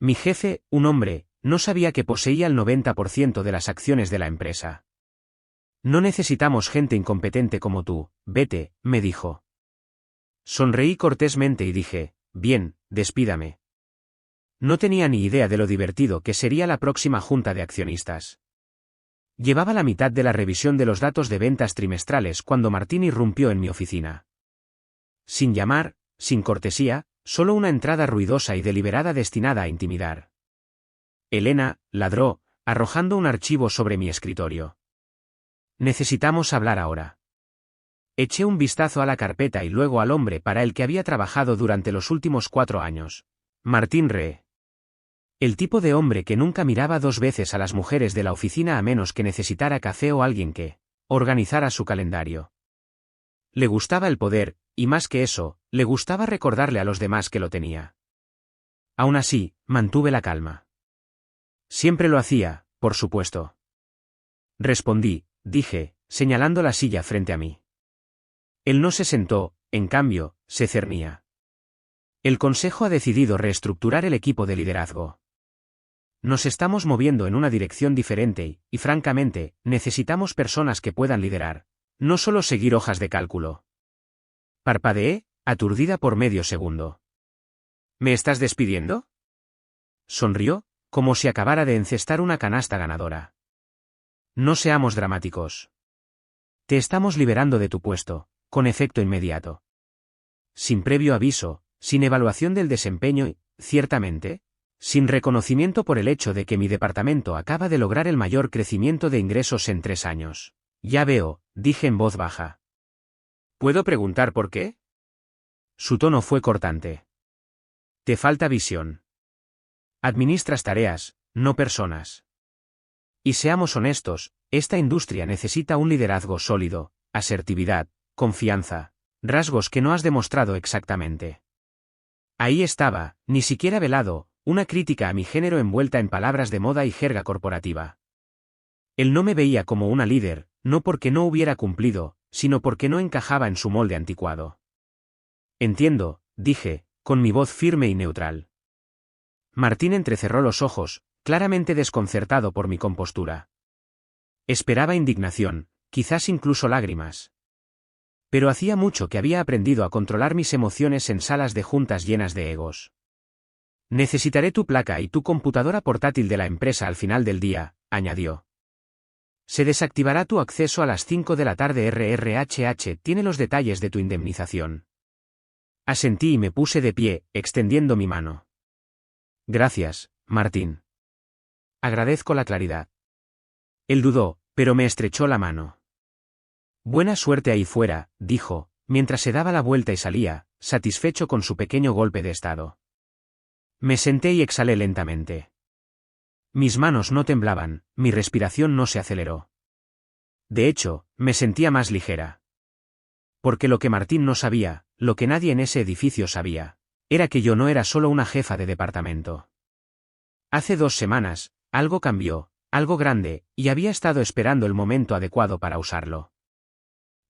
Mi jefe, un hombre, no sabía que poseía el 90% de las acciones de la empresa. No necesitamos gente incompetente como tú, vete, me dijo. Sonreí cortésmente y dije, bien, despídame. No tenía ni idea de lo divertido que sería la próxima junta de accionistas. Llevaba la mitad de la revisión de los datos de ventas trimestrales cuando Martín irrumpió en mi oficina. Sin llamar, sin cortesía, solo una entrada ruidosa y deliberada destinada a intimidar. Elena, ladró, arrojando un archivo sobre mi escritorio. Necesitamos hablar ahora. Eché un vistazo a la carpeta y luego al hombre para el que había trabajado durante los últimos 4 años. Martín Ree. El tipo de hombre que nunca miraba 2 veces a las mujeres de la oficina a menos que necesitara café o alguien que organizara su calendario. Le gustaba el poder, y más que eso, le gustaba recordarle a los demás que lo tenía. Aún así, mantuve la calma. Siempre lo hacía, por supuesto. Respondí, dije, señalando la silla frente a mí. Él no se sentó, en cambio, se cernía. El consejo ha decidido reestructurar el equipo de liderazgo. Nos estamos moviendo en una dirección diferente y, francamente, necesitamos personas que puedan liderar, no solo seguir hojas de cálculo. Parpadeé, aturdida por medio segundo. ¿Me estás despidiendo? Sonrió, como si acabara de encestar una canasta ganadora. No seamos dramáticos. Te estamos liberando de tu puesto, con efecto inmediato. Sin previo aviso, sin evaluación del desempeño y, ciertamente, sin reconocimiento por el hecho de que mi departamento acaba de lograr el mayor crecimiento de ingresos en 3 años. Ya veo, dije en voz baja. ¿Puedo preguntar por qué? Su tono fue cortante. Te falta visión. Administras tareas, no personas. Y seamos honestos, esta industria necesita un liderazgo sólido, asertividad, confianza, rasgos que no has demostrado exactamente. Ahí estaba, ni siquiera velado, una crítica a mi género envuelta en palabras de moda y jerga corporativa. Él no me veía como una líder, no porque no hubiera cumplido, sino porque no encajaba en su molde anticuado. Entiendo, dije, con mi voz firme y neutral. Martín entrecerró los ojos, claramente desconcertado por mi compostura. Esperaba indignación, quizás incluso lágrimas. Pero hacía mucho que había aprendido a controlar mis emociones en salas de juntas llenas de egos. Necesitaré tu placa y tu computadora portátil de la empresa al final del día, añadió. Se desactivará tu acceso a las 5 de la tarde. RRHH tiene los detalles de tu indemnización. Asentí y me puse de pie, extendiendo mi mano. Gracias, Martín. Agradezco la claridad. Él dudó, pero me estrechó la mano. Buena suerte ahí fuera, dijo, mientras se daba la vuelta y salía, satisfecho con su pequeño golpe de estado. Me senté y exhalé lentamente. Mis manos no temblaban, mi respiración no se aceleró. De hecho, me sentía más ligera. Porque lo que Martín no sabía, lo que nadie en ese edificio sabía, era que yo no era solo una jefa de departamento. Hace 2 semanas, algo cambió, algo grande, y había estado esperando el momento adecuado para usarlo.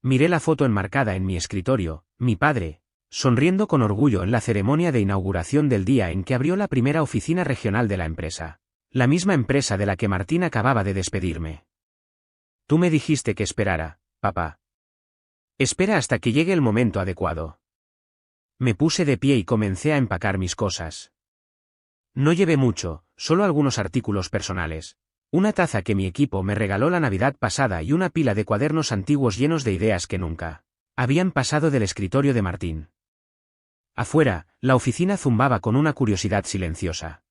Miré la foto enmarcada en mi escritorio, mi padre, sonriendo con orgullo en la ceremonia de inauguración del día en que abrió la primera oficina regional de la empresa. La misma empresa de la que Martín acababa de despedirme. Tú me dijiste que esperara, papá. Espera hasta que llegue el momento adecuado. Me puse de pie y comencé a empacar mis cosas. No llevé mucho, solo algunos artículos personales. Una taza que mi equipo me regaló la Navidad pasada y una pila de cuadernos antiguos llenos de ideas que nunca habían pasado del escritorio de Martín. Afuera, la oficina zumbaba con una curiosidad silenciosa.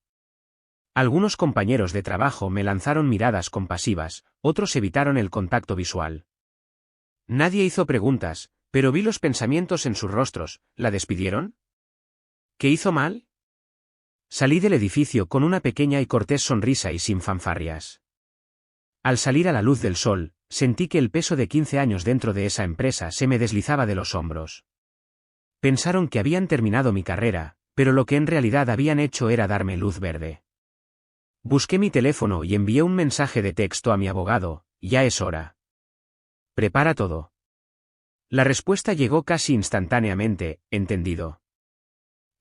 Algunos compañeros de trabajo me lanzaron miradas compasivas, otros evitaron el contacto visual. Nadie hizo preguntas, pero vi los pensamientos en sus rostros. ¿La despidieron? ¿Qué hizo mal? Salí del edificio con una pequeña y cortés sonrisa y sin fanfarrias. Al salir a la luz del sol, sentí que el peso de 15 años dentro de esa empresa se me deslizaba de los hombros. Pensaron que habían terminado mi carrera, pero lo que en realidad habían hecho era darme luz verde. Busqué mi teléfono y envié un mensaje de texto a mi abogado, ya es hora. Prepara todo. La respuesta llegó casi instantáneamente, entendido.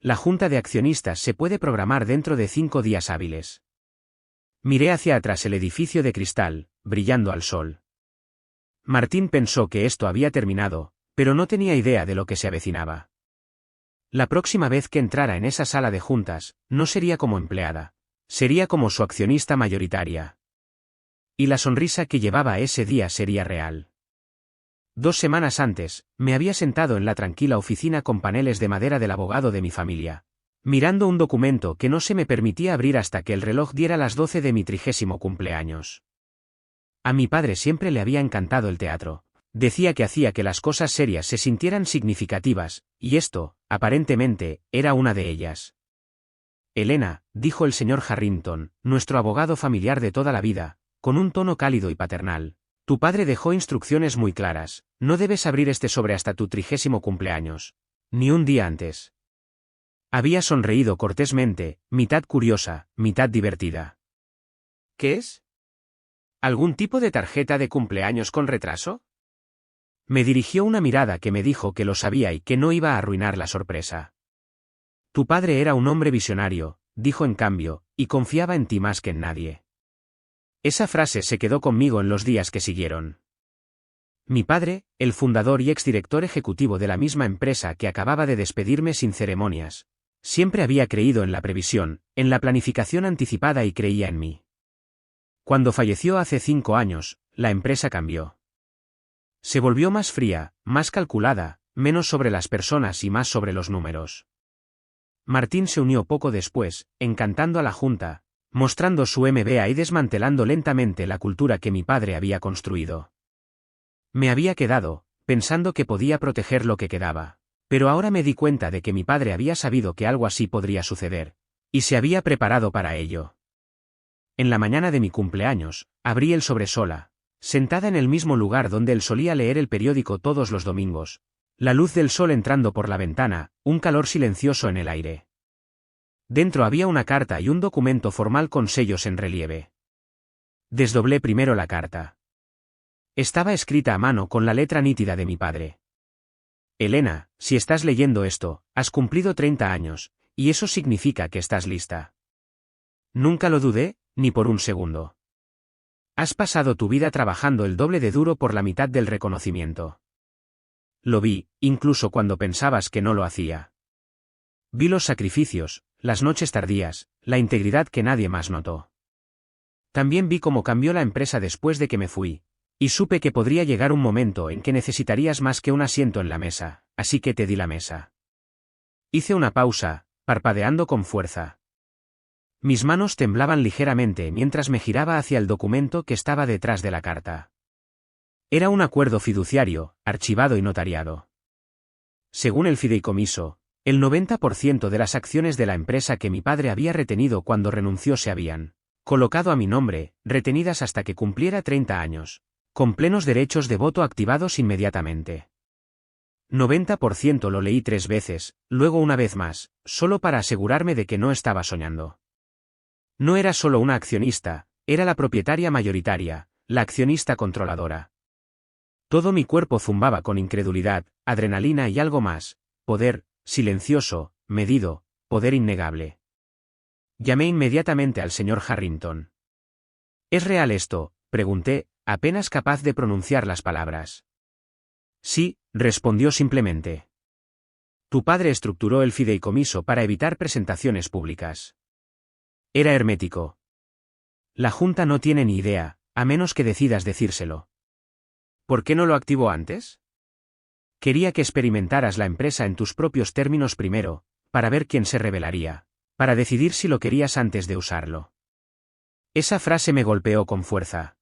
La junta de accionistas se puede programar dentro de 5 días hábiles. Miré hacia atrás el edificio de cristal, brillando al sol. Martín pensó que esto había terminado, pero no tenía idea de lo que se avecinaba. La próxima vez que entrara en esa sala de juntas, no sería como empleada, sería como su accionista mayoritaria. Y la sonrisa que llevaba ese día sería real. 2 semanas antes, me había sentado en la tranquila oficina con paneles de madera del abogado de mi familia, mirando un documento que no se me permitía abrir hasta que el reloj diera las 12 de mi 30º cumpleaños. A mi padre siempre le había encantado el teatro. Decía que hacía que las cosas serias se sintieran significativas, y esto, aparentemente, era una de ellas. Elena, dijo el señor Harrington, nuestro abogado familiar de toda la vida, con un tono cálido y paternal. Tu padre dejó instrucciones muy claras, no debes abrir este sobre hasta tu 30º cumpleaños. Ni un día antes. Había sonreído cortésmente, mitad curiosa, mitad divertida. ¿Qué es? ¿Algún tipo de tarjeta de cumpleaños con retraso? Me dirigió una mirada que me dijo que lo sabía y que no iba a arruinar la sorpresa. Tu padre era un hombre visionario, dijo en cambio, y confiaba en ti más que en nadie. Esa frase se quedó conmigo en los días que siguieron. Mi padre, el fundador y exdirector ejecutivo de la misma empresa que acababa de despedirme sin ceremonias, siempre había creído en la previsión, en la planificación anticipada y creía en mí. Cuando falleció hace 5 años, la empresa cambió. Se volvió más fría, más calculada, menos sobre las personas y más sobre los números. Martín se unió poco después, encantando a la junta, mostrando su MBA y desmantelando lentamente la cultura que mi padre había construido. Me había quedado, pensando que podía proteger lo que quedaba, pero ahora me di cuenta de que mi padre había sabido que algo así podría suceder, y se había preparado para ello. En la mañana de mi cumpleaños, abrí el sobre sola, sentada en el mismo lugar donde él solía leer el periódico todos los domingos, la luz del sol entrando por la ventana, un calor silencioso en el aire. Dentro había una carta y un documento formal con sellos en relieve. Desdoblé primero la carta. Estaba escrita a mano con la letra nítida de mi padre. Elena, si estás leyendo esto, has cumplido 30 años, y eso significa que estás lista. Nunca lo dudé, ni por un segundo. Has pasado tu vida trabajando el doble de duro por la mitad del reconocimiento. Lo vi, incluso cuando pensabas que no lo hacía. Vi los sacrificios, las noches tardías, la integridad que nadie más notó. También vi cómo cambió la empresa después de que me fui, y supe que podría llegar un momento en que necesitarías más que un asiento en la mesa, así que te di la mesa. Hice una pausa, parpadeando con fuerza. Mis manos temblaban ligeramente mientras me giraba hacia el documento que estaba detrás de la carta. Era un acuerdo fiduciario, archivado y notariado. Según el fideicomiso, el 90% de las acciones de la empresa que mi padre había retenido cuando renunció se habían colocado a mi nombre, retenidas hasta que cumpliera 30 años, con plenos derechos de voto activados inmediatamente. 90% lo leí 3 veces, luego una vez más, solo para asegurarme de que no estaba soñando. No era solo una accionista, era la propietaria mayoritaria, la accionista controladora. Todo mi cuerpo zumbaba con incredulidad, adrenalina y algo más, poder, silencioso, medido, poder innegable. Llamé inmediatamente al señor Harrington. ¿Es real esto?, pregunté, apenas capaz de pronunciar las palabras. Sí, respondió simplemente. Tu padre estructuró el fideicomiso para evitar presentaciones públicas. Era hermético. La junta no tiene ni idea, a menos que decidas decírselo. ¿Por qué no lo activó antes? Quería que experimentaras la empresa en tus propios términos primero, para ver quién se rebelaría, para decidir si lo querías antes de usarlo. Esa frase me golpeó con fuerza.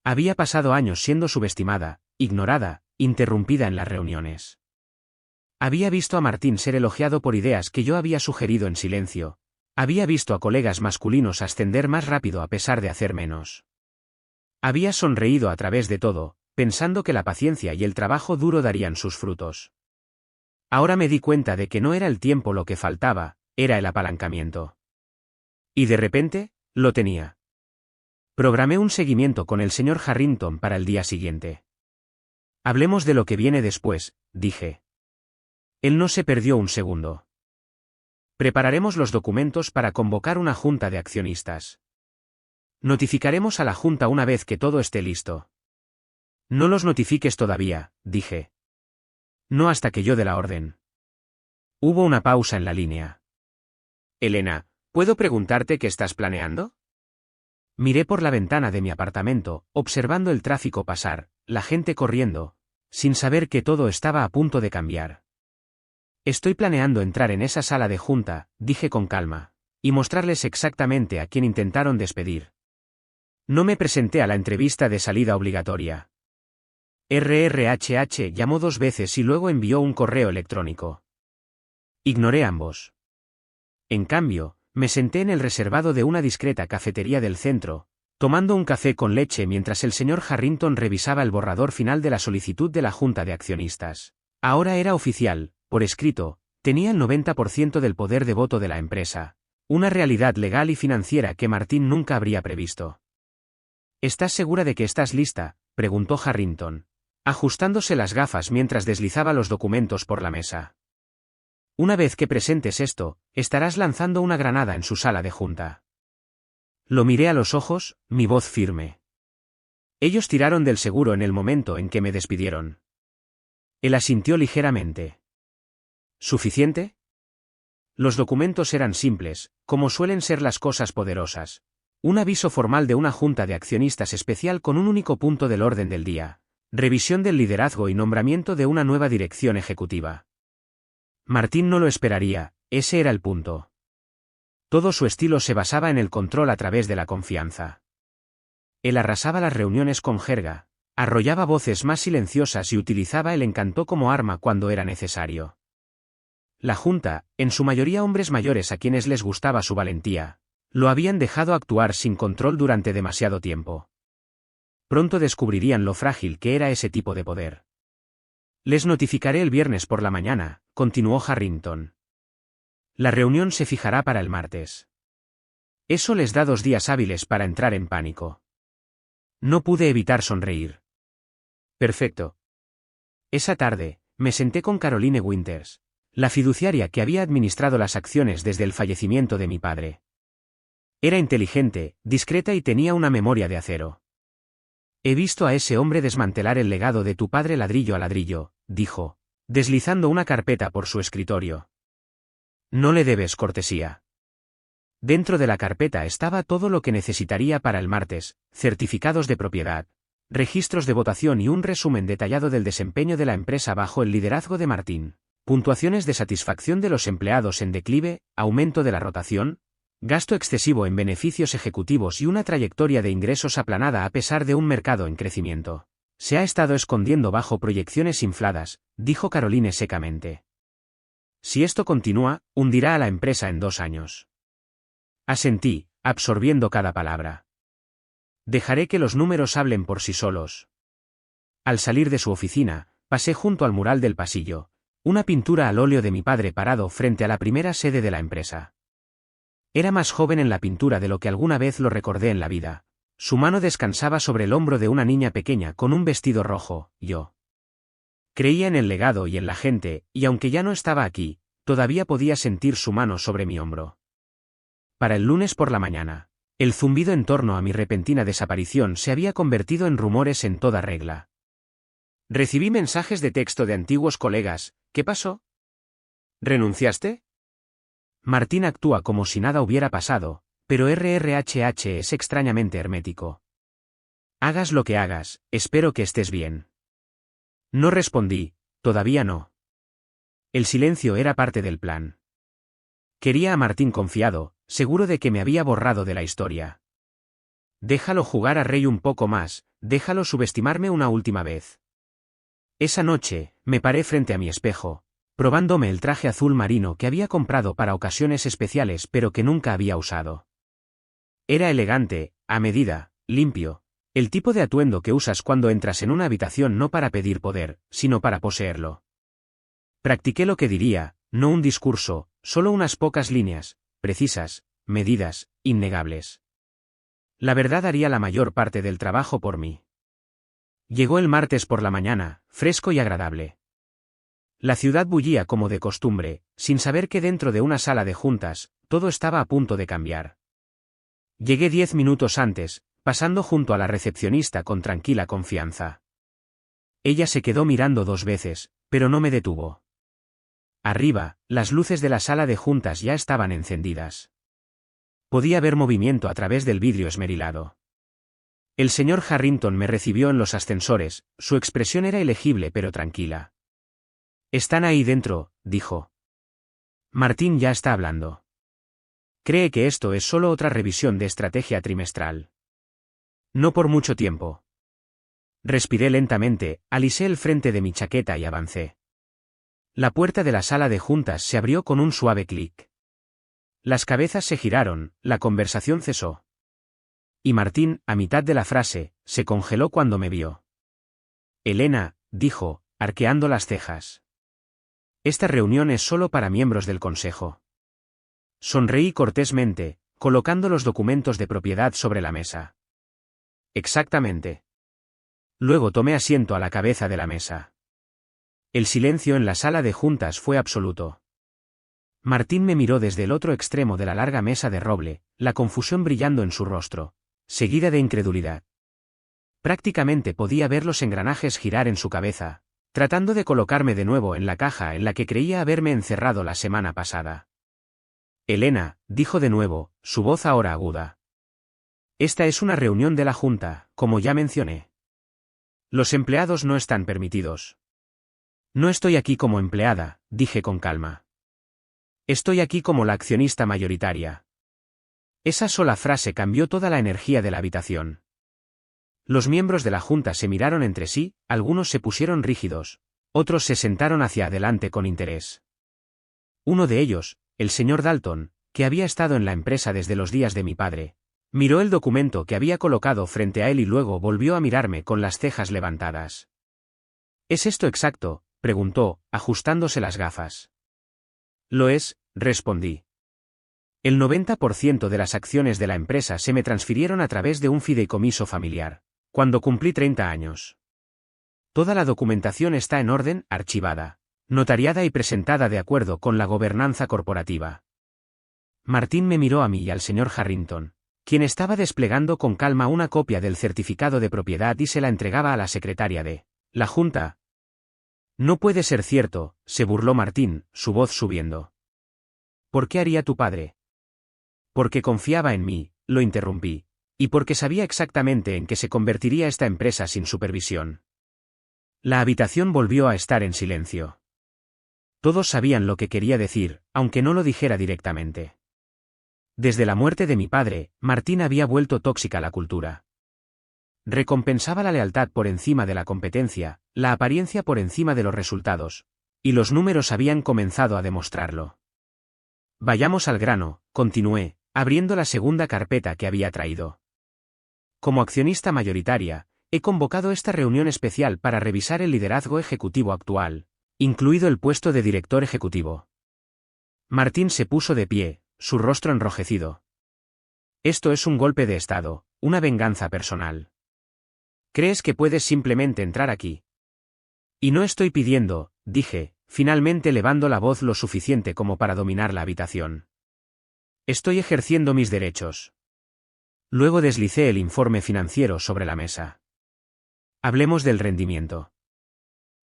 Había pasado años siendo subestimada, ignorada, interrumpida en las reuniones. Había visto a Martín ser elogiado por ideas que yo había sugerido en silencio. Había visto a colegas masculinos ascender más rápido a pesar de hacer menos. Había sonreído a través de todo, pensando que la paciencia y el trabajo duro darían sus frutos. Ahora me di cuenta de que no era el tiempo lo que faltaba, era el apalancamiento. Y de repente, lo tenía. Programé un seguimiento con el señor Harrington para el día siguiente. Hablemos de lo que viene después, dije. Él no se perdió un segundo. Prepararemos los documentos para convocar una junta de accionistas. Notificaremos a la junta una vez que todo esté listo. No los notifiques todavía, dije. No hasta que yo dé la orden. Hubo una pausa en la línea. Elena, ¿puedo preguntarte qué estás planeando? Miré por la ventana de mi apartamento, observando el tráfico pasar, la gente corriendo, sin saber que todo estaba a punto de cambiar. Estoy planeando entrar en esa sala de junta, dije con calma, y mostrarles exactamente a quién intentaron despedir. No me presenté a la entrevista de salida obligatoria. RRHH llamó 2 veces y luego envió un correo electrónico. Ignoré ambos. En cambio, me senté en el reservado de una discreta cafetería del centro, tomando un café con leche mientras el señor Harrington revisaba el borrador final de la solicitud de la Junta de Accionistas. Ahora era oficial, por escrito, tenía el 90% del poder de voto de la empresa, una realidad legal y financiera que Martín nunca habría previsto. ¿Estás segura de que estás lista?, preguntó Harrington, ajustándose las gafas mientras deslizaba los documentos por la mesa. Una vez que presentes esto, estarás lanzando una granada en su sala de junta. Lo miré a los ojos, mi voz firme. Ellos tiraron del seguro en el momento en que me despidieron. Él asintió ligeramente. ¿Suficiente? Los documentos eran simples, como suelen ser las cosas poderosas. Un aviso formal de una junta de accionistas especial con un único punto del orden del día. Revisión del liderazgo y nombramiento de una nueva dirección ejecutiva. Martín no lo esperaría, ese era el punto. Todo su estilo se basaba en el control a través de la confianza. Él arrasaba las reuniones con jerga, arrollaba voces más silenciosas y utilizaba el encanto como arma cuando era necesario. La junta, en su mayoría hombres mayores a quienes les gustaba su valentía, lo habían dejado actuar sin control durante demasiado tiempo. Pronto descubrirían lo frágil que era ese tipo de poder. Les notificaré el viernes por la mañana, continuó Harrington. La reunión se fijará para el martes. Eso les da 2 días hábiles para entrar en pánico. No pude evitar sonreír. Perfecto. Esa tarde, me senté con Caroline Winters, la fiduciaria que había administrado las acciones desde el fallecimiento de mi padre. Era inteligente, discreta y tenía una memoria de acero. He visto a ese hombre desmantelar el legado de tu padre ladrillo a ladrillo, dijo, deslizando una carpeta por su escritorio. No le debes cortesía. Dentro de la carpeta estaba todo lo que necesitaría para el martes: certificados de propiedad, registros de votación y un resumen detallado del desempeño de la empresa bajo el liderazgo de Martín, puntuaciones de satisfacción de los empleados en declive, aumento de la rotación, gasto excesivo en beneficios ejecutivos y una trayectoria de ingresos aplanada a pesar de un mercado en crecimiento. Se ha estado escondiendo bajo proyecciones infladas, dijo Caroline secamente. Si esto continúa, hundirá a la empresa en 2 años. Asentí, absorbiendo cada palabra. Dejaré que los números hablen por sí solos. Al salir de su oficina, pasé junto al mural del pasillo, una pintura al óleo de mi padre parado frente a la primera sede de la empresa. Era más joven en la pintura de lo que alguna vez lo recordé en la vida. Su mano descansaba sobre el hombro de una niña pequeña con un vestido rojo. Yo creía en el legado y en la gente, y aunque ya no estaba aquí, todavía podía sentir su mano sobre mi hombro. Para el lunes por la mañana, el zumbido en torno a mi repentina desaparición se había convertido en rumores en toda regla. Recibí mensajes de texto de antiguos colegas. ¿Qué pasó? ¿Renunciaste? Martín actúa como si nada hubiera pasado, pero RRHH es extrañamente hermético. Hagas lo que hagas, espero que estés bien. No respondí, todavía no. El silencio era parte del plan. Quería a Martín confiado, seguro de que me había borrado de la historia. Déjalo jugar a Rey un poco más, déjalo subestimarme una última vez. Esa noche, me paré frente a mi espejo, probándome el traje azul marino que había comprado para ocasiones especiales pero que nunca había usado. Era elegante, a medida, limpio, el tipo de atuendo que usas cuando entras en una habitación no para pedir poder, sino para poseerlo. Practiqué lo que diría, no un discurso, solo unas pocas líneas, precisas, medidas, innegables. La verdad haría la mayor parte del trabajo por mí. Llegó el martes por la mañana, fresco y agradable. La ciudad bullía como de costumbre, sin saber que dentro de una sala de juntas, todo estaba a punto de cambiar. Llegué 10 minutos antes, pasando junto a la recepcionista con tranquila confianza. Ella se quedó mirando 2 veces, pero no me detuvo. Arriba, las luces de la sala de juntas ya estaban encendidas. Podía ver movimiento a través del vidrio esmerilado. El señor Harrington me recibió en los ascensores, su expresión era ilegible pero tranquila. «Están ahí dentro», dijo. Martín ya está hablando. Cree que esto es solo otra revisión de estrategia trimestral. No por mucho tiempo. Respiré lentamente, alisé el frente de mi chaqueta y avancé. La puerta de la sala de juntas se abrió con un suave clic. Las cabezas se giraron, la conversación cesó. Y Martín, a mitad de la frase, se congeló cuando me vio. «Elena», dijo, arqueando las cejas. «Esta reunión es solo para miembros del consejo». Sonreí cortésmente, colocando los documentos de propiedad sobre la mesa. «Exactamente». Luego tomé asiento a la cabeza de la mesa. El silencio en la sala de juntas fue absoluto. Martín me miró desde el otro extremo de la larga mesa de roble, la confusión brillando en su rostro, seguida de incredulidad. Prácticamente podía ver los engranajes girar en su cabeza, tratando de colocarme de nuevo en la caja en la que creía haberme encerrado la semana pasada. «Elena», dijo de nuevo, su voz ahora aguda. «Esta es una reunión de la Junta, como ya mencioné. Los empleados no están permitidos». «No estoy aquí como empleada», dije con calma. «Estoy aquí como la accionista mayoritaria». Esa sola frase cambió toda la energía de la habitación. Los miembros de la Junta se miraron entre sí, algunos se pusieron rígidos, otros se sentaron hacia adelante con interés. Uno de ellos, el señor Dalton, que había estado en la empresa desde los días de mi padre, miró el documento que había colocado frente a él y luego volvió a mirarme con las cejas levantadas. «¿Es esto exacto?», preguntó, ajustándose las gafas. «Lo es», respondí. El 90% de las acciones de la empresa se me transfirieron a través de un fideicomiso familiar, cuando cumplí 30 años. Toda la documentación está en orden, archivada, notariada y presentada de acuerdo con la gobernanza corporativa. Martín me miró a mí y al señor Harrington, quien estaba desplegando con calma una copia del certificado de propiedad y se la entregaba a la secretaria de la Junta. «No puede ser cierto», se burló Martín, su voz subiendo. «¿Por qué haría tu padre?» «Porque confiaba en mí», lo interrumpí, «y porque sabía exactamente en qué se convertiría esta empresa sin supervisión». La habitación volvió a estar en silencio. Todos sabían lo que quería decir, aunque no lo dijera directamente. Desde la muerte de mi padre, Martín había vuelto tóxica la cultura. Recompensaba la lealtad por encima de la competencia, la apariencia por encima de los resultados, y los números habían comenzado a demostrarlo. «Vayamos al grano», continué, abriendo la segunda carpeta que había traído. «Como accionista mayoritaria, he convocado esta reunión especial para revisar el liderazgo ejecutivo actual, incluido el puesto de director ejecutivo». Martín se puso de pie, su rostro enrojecido. «Esto es un golpe de estado, una venganza personal. ¿Crees que puedes simplemente entrar aquí?» «Y no estoy pidiendo», dije, finalmente elevando la voz lo suficiente como para dominar la habitación. «Estoy ejerciendo mis derechos». Luego deslicé el informe financiero sobre la mesa. «Hablemos del rendimiento».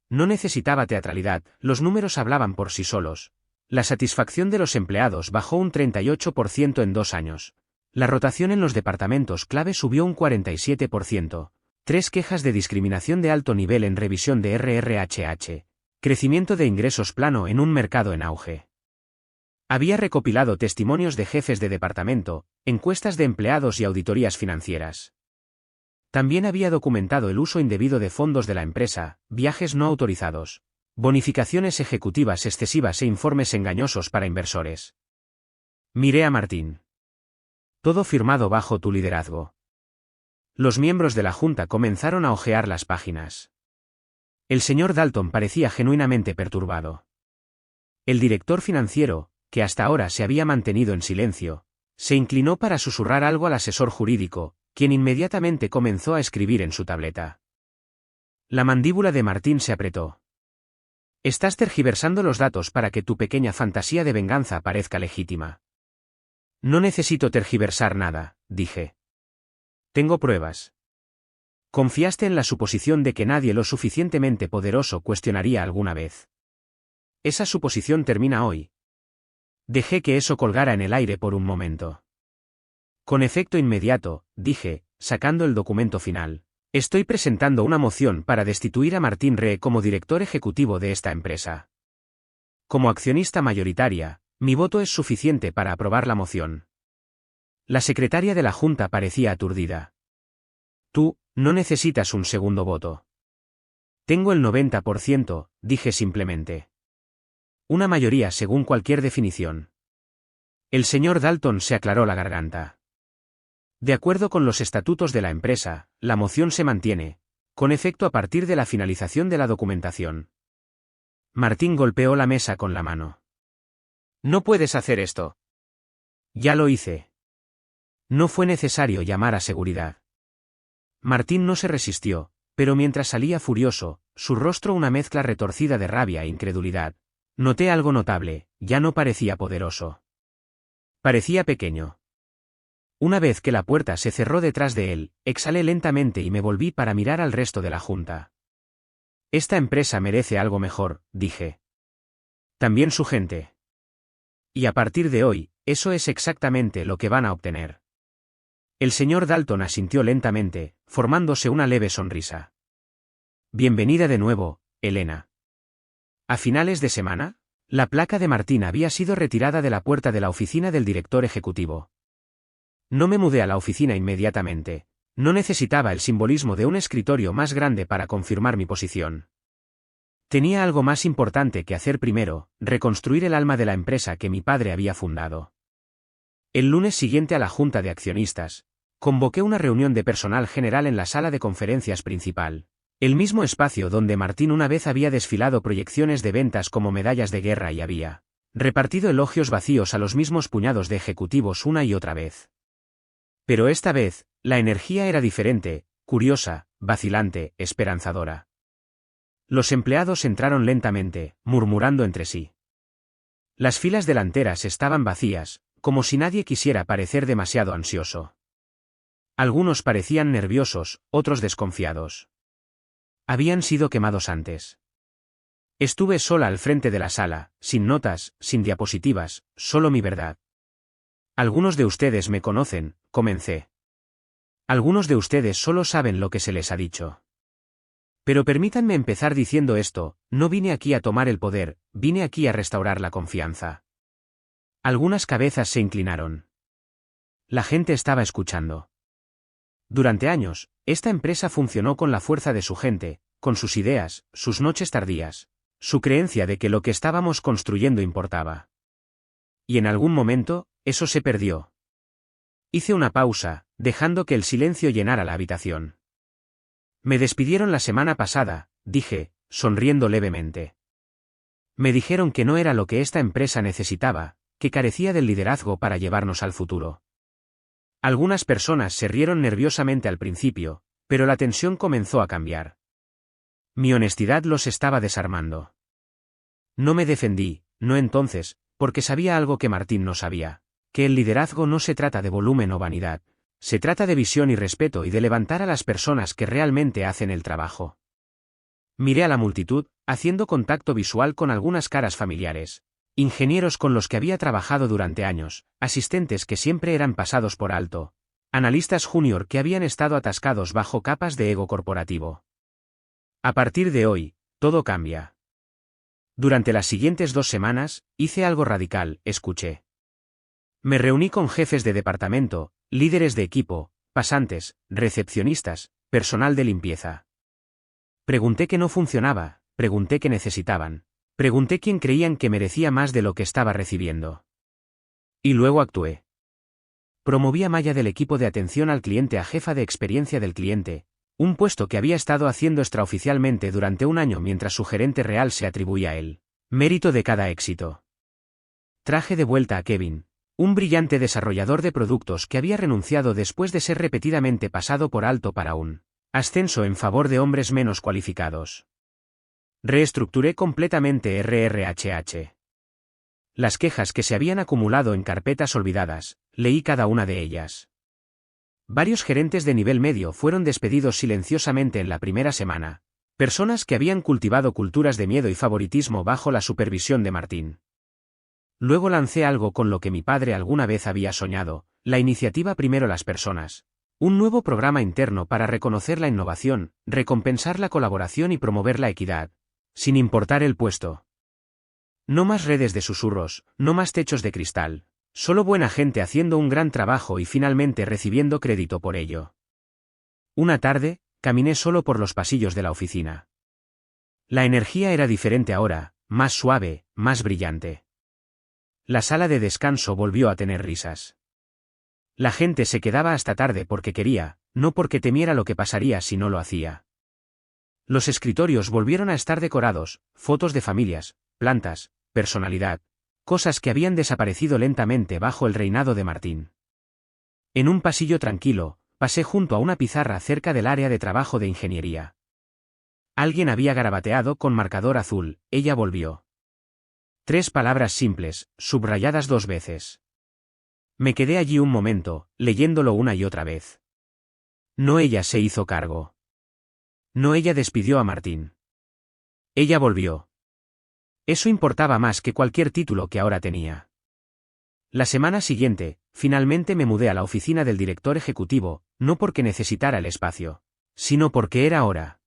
No necesitaba teatralidad, los números hablaban por sí solos. La satisfacción de los empleados bajó un 38% en 2 años. La rotación en los departamentos clave subió un 47%. 3 quejas de discriminación de alto nivel en revisión de RRHH. Crecimiento de ingresos plano en un mercado en auge. Había recopilado testimonios de jefes de departamento, encuestas de empleados y auditorías financieras. También había documentado el uso indebido de fondos de la empresa, viajes no autorizados, bonificaciones ejecutivas excesivas e informes engañosos para inversores. Miré a Martín. «Todo firmado bajo tu liderazgo». Los miembros de la Junta comenzaron a hojear las páginas. El señor Dalton parecía genuinamente perturbado. El director financiero, que hasta ahora se había mantenido en silencio, se inclinó para susurrar algo al asesor jurídico, quien inmediatamente comenzó a escribir en su tableta. La mandíbula de Martín se apretó. Estás tergiversando los datos para que tu pequeña fantasía de venganza parezca legítima. No necesito tergiversar nada, dije. Tengo pruebas. Confiaste en la suposición de que nadie lo suficientemente poderoso cuestionaría alguna vez. Esa suposición termina hoy. Dejé que eso colgara en el aire por un momento. Con efecto inmediato, dije, sacando el documento final. Estoy presentando una moción para destituir a Martín Ree como director ejecutivo de esta empresa. Como accionista mayoritaria, mi voto es suficiente para aprobar la moción. La secretaria de la Junta parecía aturdida. Tú, no necesitas un segundo voto. Tengo el 90%, dije simplemente. Una mayoría según cualquier definición. El señor Dalton se aclaró la garganta. De acuerdo con los estatutos de la empresa, la moción se mantiene, con efecto a partir de la finalización de la documentación. Martín golpeó la mesa con la mano. No puedes hacer esto. Ya lo hice. No fue necesario llamar a seguridad. Martín no se resistió, pero mientras salía furioso, su rostro una mezcla retorcida de rabia e incredulidad. Noté algo notable, ya no parecía poderoso. Parecía pequeño. Una vez que la puerta se cerró detrás de él, exhalé lentamente y me volví para mirar al resto de la junta. Esta empresa merece algo mejor, dije. También su gente. Y a partir de hoy, eso es exactamente lo que van a obtener. El señor Dalton asintió lentamente, formándose una leve sonrisa. Bienvenida de nuevo, Elena. A finales de semana, la placa de Martín había sido retirada de la puerta de la oficina del director ejecutivo. No me mudé a la oficina inmediatamente. No necesitaba el simbolismo de un escritorio más grande para confirmar mi posición. Tenía algo más importante que hacer primero, reconstruir el alma de la empresa que mi padre había fundado. El lunes siguiente a la junta de accionistas, convoqué una reunión de personal general en la sala de conferencias principal, el mismo espacio donde Martín una vez había desfilado proyecciones de ventas como medallas de guerra y había repartido elogios vacíos a los mismos puñados de ejecutivos una y otra vez. Pero esta vez, la energía era diferente, curiosa, vacilante, esperanzadora. Los empleados entraron lentamente, murmurando entre sí. Las filas delanteras estaban vacías, como si nadie quisiera parecer demasiado ansioso. Algunos parecían nerviosos, otros desconfiados. Habían sido quemados antes. Estuve sola al frente de la sala, sin notas, sin diapositivas, solo mi verdad. Algunos de ustedes me conocen, comencé. Algunos de ustedes solo saben lo que se les ha dicho. Pero permítanme empezar diciendo esto, no vine aquí a tomar el poder, vine aquí a restaurar la confianza. Algunas cabezas se inclinaron. La gente estaba escuchando. Durante años, esta empresa funcionó con la fuerza de su gente, con sus ideas, sus noches tardías, su creencia de que lo que estábamos construyendo importaba. Y en algún momento, eso se perdió. Hice una pausa, dejando que el silencio llenara la habitación. Me despidieron la semana pasada, dije, sonriendo levemente. Me dijeron que no era lo que esta empresa necesitaba, que carecía del liderazgo para llevarnos al futuro. Algunas personas se rieron nerviosamente al principio, pero la tensión comenzó a cambiar. Mi honestidad los estaba desarmando. No me defendí, no entonces, porque sabía algo que Martín no sabía, que el liderazgo no se trata de volumen o vanidad, se trata de visión y respeto y de levantar a las personas que realmente hacen el trabajo. Miré a la multitud, haciendo contacto visual con algunas caras familiares, ingenieros con los que había trabajado durante años, asistentes que siempre eran pasados por alto, analistas junior que habían estado atascados bajo capas de ego corporativo. A partir de hoy, todo cambia. Durante las siguientes 2 semanas, hice algo radical, escuché. Me reuní con jefes de departamento, líderes de equipo, pasantes, recepcionistas, personal de limpieza. Pregunté qué no funcionaba, pregunté qué necesitaban, pregunté quién creían que merecía más de lo que estaba recibiendo. Y luego actué. Promoví a Maya del equipo de atención al cliente a jefa de experiencia del cliente, un puesto que había estado haciendo extraoficialmente durante un año mientras su gerente real se atribuía el mérito de cada éxito. Traje de vuelta a Kevin, un brillante desarrollador de productos que había renunciado después de ser repetidamente pasado por alto para un ascenso en favor de hombres menos cualificados. Reestructuré completamente RRHH. Las quejas que se habían acumulado en carpetas olvidadas, leí cada una de ellas. Varios gerentes de nivel medio fueron despedidos silenciosamente en la primera semana, personas que habían cultivado culturas de miedo y favoritismo bajo la supervisión de Martín. Luego lancé algo con lo que mi padre alguna vez había soñado, la iniciativa Primero las Personas. Un nuevo programa interno para reconocer la innovación, recompensar la colaboración y promover la equidad, sin importar el puesto. No más redes de susurros, no más techos de cristal, solo buena gente haciendo un gran trabajo y finalmente recibiendo crédito por ello. Una tarde, caminé solo por los pasillos de la oficina. La energía era diferente ahora, más suave, más brillante. La sala de descanso volvió a tener risas. La gente se quedaba hasta tarde porque quería, no porque temiera lo que pasaría si no lo hacía. Los escritorios volvieron a estar decorados, fotos de familias, plantas, personalidad, cosas que habían desaparecido lentamente bajo el reinado de Martín. En un pasillo tranquilo, pasé junto a una pizarra cerca del área de trabajo de ingeniería. Alguien había garabateado con marcador azul, ella volvió. 3 palabras simples, subrayadas 2 veces. Me quedé allí un momento, leyéndolo una y otra vez. No, ella se hizo cargo. No, ella despidió a Martín. Ella volvió. Eso importaba más que cualquier título que ahora tenía. La semana siguiente, finalmente me mudé a la oficina del director ejecutivo, no porque necesitara el espacio, sino porque era hora.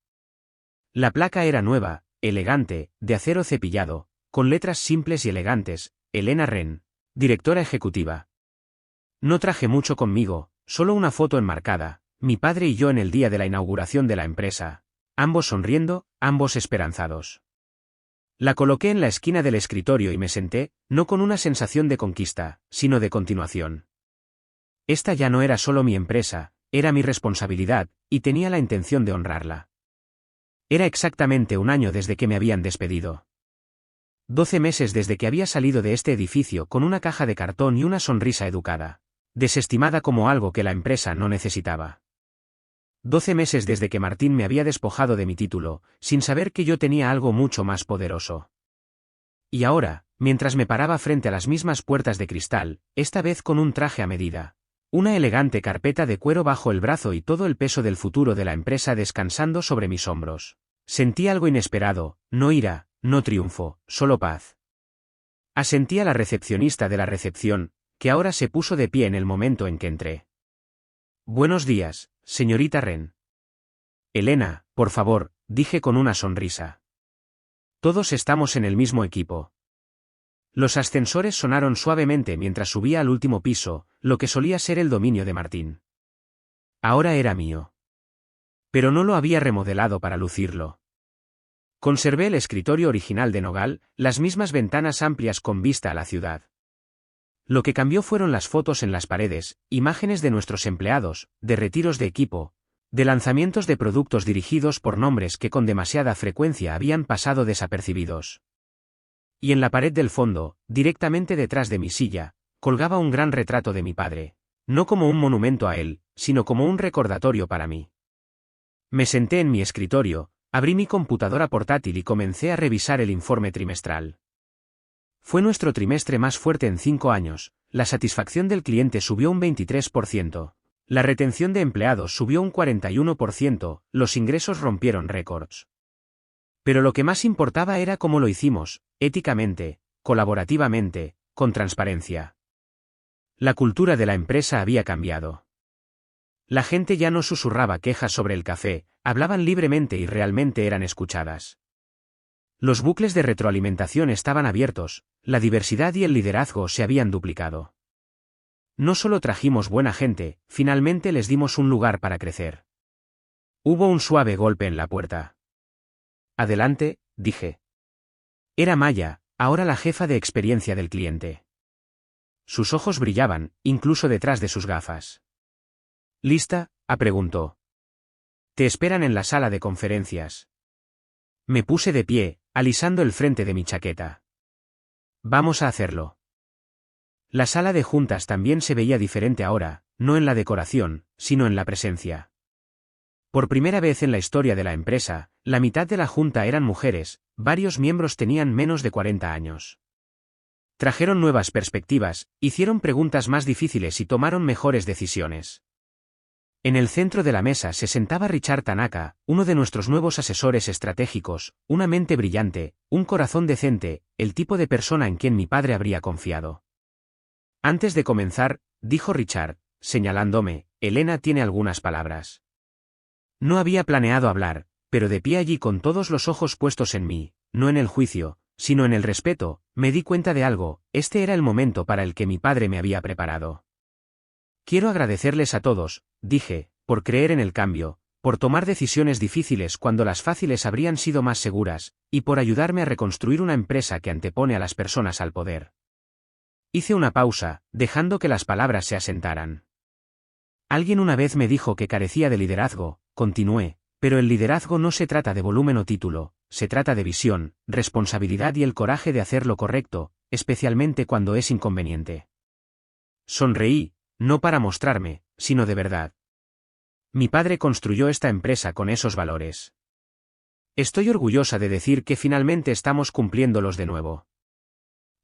La placa era nueva, elegante, de acero cepillado, con letras simples y elegantes, Elena Ren, directora ejecutiva. No traje mucho conmigo, solo una foto enmarcada, mi padre y yo en el día de la inauguración de la empresa, ambos sonriendo, ambos esperanzados. La coloqué en la esquina del escritorio y me senté, no con una sensación de conquista, sino de continuación. Esta ya no era solo mi empresa, era mi responsabilidad, y tenía la intención de honrarla. Era exactamente 1 año desde que me habían despedido. 12 meses desde que había salido de este edificio con una caja de cartón y una sonrisa educada, desestimada como algo que la empresa no necesitaba. 12 meses desde que Martín me había despojado de mi título, sin saber que yo tenía algo mucho más poderoso. Y ahora, mientras me paraba frente a las mismas puertas de cristal, esta vez con un traje a medida, una elegante carpeta de cuero bajo el brazo y todo el peso del futuro de la empresa descansando sobre mis hombros, sentí algo inesperado, no ira, no triunfo, solo paz. Asentí a la recepcionista de la recepción, que ahora se puso de pie en el momento en que entré. Buenos días, señorita Ren. Elena, por favor, dije con una sonrisa. Todos estamos en el mismo equipo. Los ascensores sonaron suavemente mientras subía al último piso, lo que solía ser el dominio de Martín. Ahora era mío. Pero no lo había remodelado para lucirlo. Conservé el escritorio original de nogal, las mismas ventanas amplias con vista a la ciudad. Lo que cambió fueron las fotos en las paredes, imágenes de nuestros empleados, de retiros de equipo, de lanzamientos de productos dirigidos por nombres que con demasiada frecuencia habían pasado desapercibidos. Y en la pared del fondo, directamente detrás de mi silla, colgaba un gran retrato de mi padre, no como un monumento a él, sino como un recordatorio para mí. Me senté en mi escritorio, abrí mi computadora portátil y comencé a revisar el informe trimestral. Fue nuestro trimestre más fuerte en 5 años, la satisfacción del cliente subió un 23%, la retención de empleados subió un 41%, los ingresos rompieron récords. Pero lo que más importaba era cómo lo hicimos, éticamente, colaborativamente, con transparencia. La cultura de la empresa había cambiado. La gente ya no susurraba quejas sobre el café, hablaban libremente y realmente eran escuchadas. Los bucles de retroalimentación estaban abiertos, la diversidad y el liderazgo se habían duplicado. No solo trajimos buena gente, finalmente les dimos un lugar para crecer. Hubo un suave golpe en la puerta. Adelante, dije. Era Maya, ahora la jefa de experiencia del cliente. Sus ojos brillaban, incluso detrás de sus gafas. ¿Lista?, preguntó. Te esperan en la sala de conferencias. Me puse de pie, alisando el frente de mi chaqueta. Vamos a hacerlo. La sala de juntas también se veía diferente ahora, no en la decoración, sino en la presencia. Por primera vez en la historia de la empresa, La mitad de la junta eran mujeres, varios miembros tenían menos de 40 años. Trajeron nuevas perspectivas, hicieron preguntas más difíciles y tomaron mejores decisiones. En el centro de la mesa se sentaba Richard Tanaka, uno de nuestros nuevos asesores estratégicos, una mente brillante, un corazón decente, el tipo de persona en quien mi padre habría confiado. Antes de comenzar, dijo Richard, señalándome, Elena tiene algunas palabras. No había planeado hablar, pero de pie allí con todos los ojos puestos en mí, no en el juicio, sino en el respeto, me di cuenta de algo, este era el momento para el que mi padre me había preparado. Quiero agradecerles a todos, dije, por creer en el cambio, por tomar decisiones difíciles cuando las fáciles habrían sido más seguras, y por ayudarme a reconstruir una empresa que antepone a las personas al poder. Hice una pausa, dejando que las palabras se asentaran. Alguien una vez me dijo que carecía de liderazgo, continué, pero el liderazgo no se trata de volumen o título, se trata de visión, responsabilidad y el coraje de hacer lo correcto, especialmente cuando es inconveniente. Sonreí, no para mostrarme, sino de verdad. Mi padre construyó esta empresa con esos valores. Estoy orgullosa de decir que finalmente estamos cumpliéndolos de nuevo.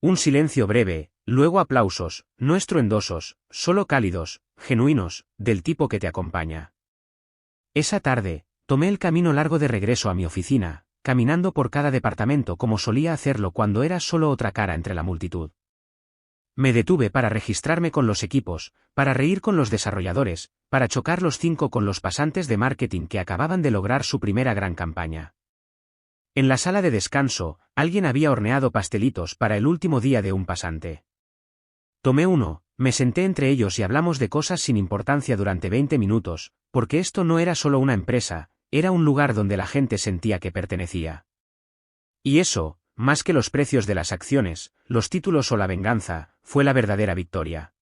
Un silencio breve, luego aplausos, no estruendosos, solo cálidos, genuinos, del tipo que te acompaña. Esa tarde, tomé el camino largo de regreso a mi oficina, caminando por cada departamento como solía hacerlo cuando era solo otra cara entre la multitud. Me detuve para registrarme con los equipos, para reír con los desarrolladores, para chocar los 5 con los pasantes de marketing que acababan de lograr su primera gran campaña. En la sala de descanso, alguien había horneado pastelitos para el último día de un pasante. Tomé uno, me senté entre ellos y hablamos de cosas sin importancia durante 20 minutos, porque esto no era solo una empresa, era un lugar donde la gente sentía que pertenecía. Y eso, más que los precios de las acciones, los títulos o la venganza, fue la verdadera victoria.